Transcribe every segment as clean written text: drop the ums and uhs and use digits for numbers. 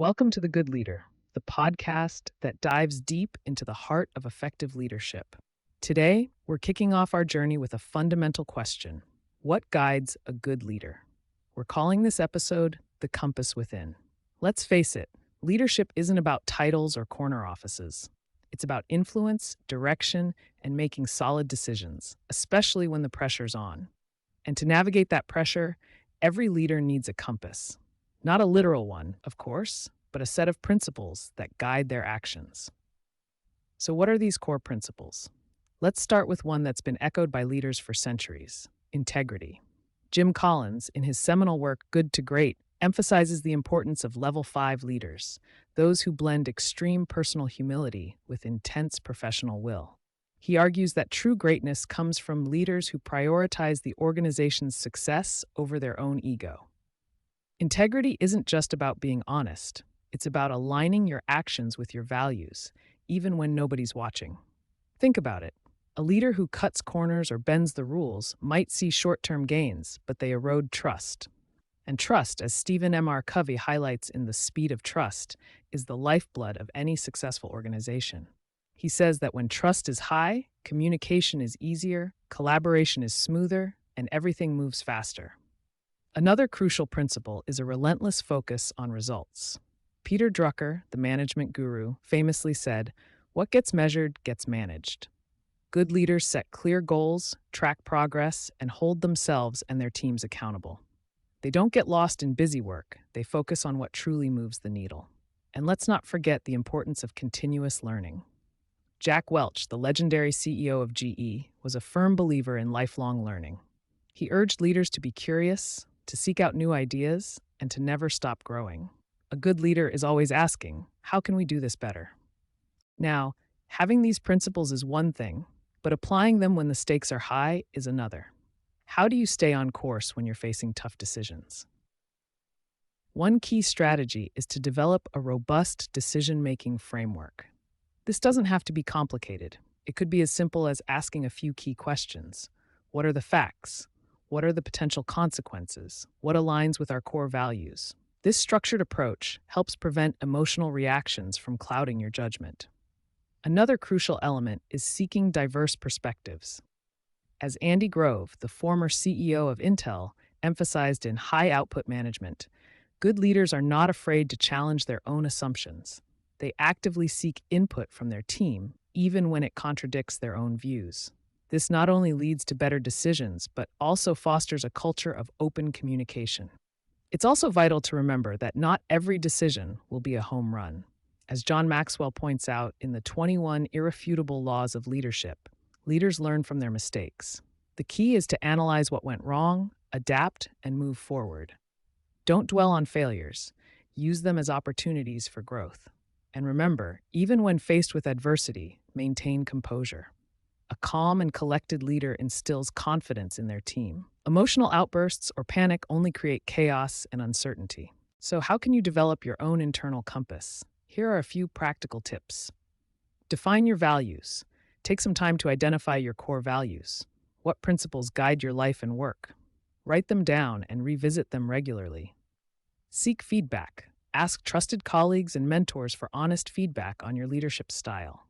Welcome to The Good Leader, the podcast that dives deep into the heart of effective leadership. Today, we're kicking off our journey with a fundamental question: what guides a good leader? We're calling this episode The Compass Within. Let's face it, leadership isn't about titles or corner offices. It's about influence, direction, and making solid decisions, especially when the pressure's on. And to navigate that pressure, every leader needs a compass. Not a literal one, of course, but a set of principles that guide their actions. So, what are these core principles? Let's start with one that's been echoed by leaders for centuries: integrity. Jim Collins, in his seminal work Good to Great, emphasizes the importance of level 5 leaders, those who blend extreme personal humility with intense professional will. He argues that true greatness comes from leaders who prioritize the organization's success over their own ego. Integrity isn't just about being honest. It's about aligning your actions with your values, even when nobody's watching. Think about it. A leader who cuts corners or bends the rules might see short-term gains, but they erode trust. And trust, as Stephen M. Covey highlights in The Speed of Trust, is the lifeblood of any successful organization. He says that when trust is high, communication is easier, collaboration is smoother, and everything moves faster. Another crucial principle is a relentless focus on results. Peter Drucker, the management guru, famously said, "What gets measured gets managed." Good leaders set clear goals, track progress, and hold themselves and their teams accountable. They don't get lost in busy work, they focus on what truly moves the needle. And let's not forget the importance of continuous learning. Jack Welch, the legendary CEO of GE, was a firm believer in lifelong learning. He urged leaders to be curious, to seek out new ideas, and to never stop growing. A good leader is always asking, how can we do this better? Now, having these principles is one thing, but applying them when the stakes are high is another. How do you stay on course when you're facing tough decisions? One key strategy is to develop a robust decision-making framework. This doesn't have to be complicated. It could be as simple as asking a few key questions. What are the facts? What are the potential consequences? What aligns with our core values? This structured approach helps prevent emotional reactions from clouding your judgment. Another crucial element is seeking diverse perspectives. As Andy Grove, the former CEO of Intel, emphasized in High Output Management, good leaders are not afraid to challenge their own assumptions. They actively seek input from their team, even when it contradicts their own views. This not only leads to better decisions, but also fosters a culture of open communication. It's also vital to remember that not every decision will be a home run. As John Maxwell points out in the 21 Irrefutable Laws of Leadership, leaders learn from their mistakes. The key is to analyze what went wrong, adapt, and move forward. Don't dwell on failures. Use them as opportunities for growth. And remember, even when faced with adversity, maintain composure. A calm and collected leader instills confidence in their team. Emotional outbursts or panic only create chaos and uncertainty. So how can you develop your own internal compass? Here are a few practical tips. Define your values. Take some time to identify your core values. What principles guide your life and work? Write them down and revisit them regularly. Seek feedback. Ask trusted colleagues and mentors for honest feedback on your leadership style.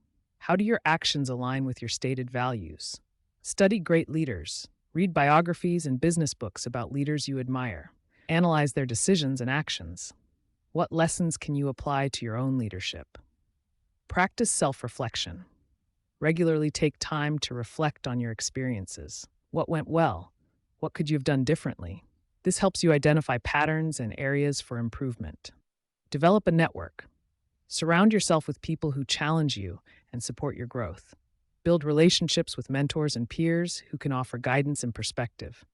How do your actions align with your stated values? Study great leaders. Read biographies and business books about leaders you admire. Analyze their decisions and actions. What lessons can you apply to your own leadership? Practice self-reflection. Regularly take time to reflect on your experiences. What went well? What could you have done differently? This helps you identify patterns and areas for improvement. Develop a network. Surround yourself with people who challenge you and support your growth. Build relationships with mentors and peers who can offer guidance and perspective.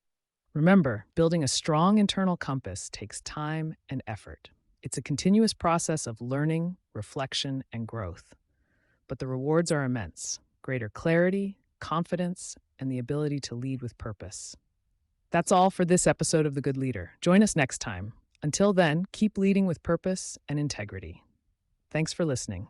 Remember, building a strong internal compass takes time and effort. It's a continuous process of learning, reflection, and growth. But the rewards are immense: greater clarity, confidence, and the ability to lead with purpose. That's all for this episode of The Good Leader. Join us next time. Until then, keep leading with purpose and integrity. Thanks for listening.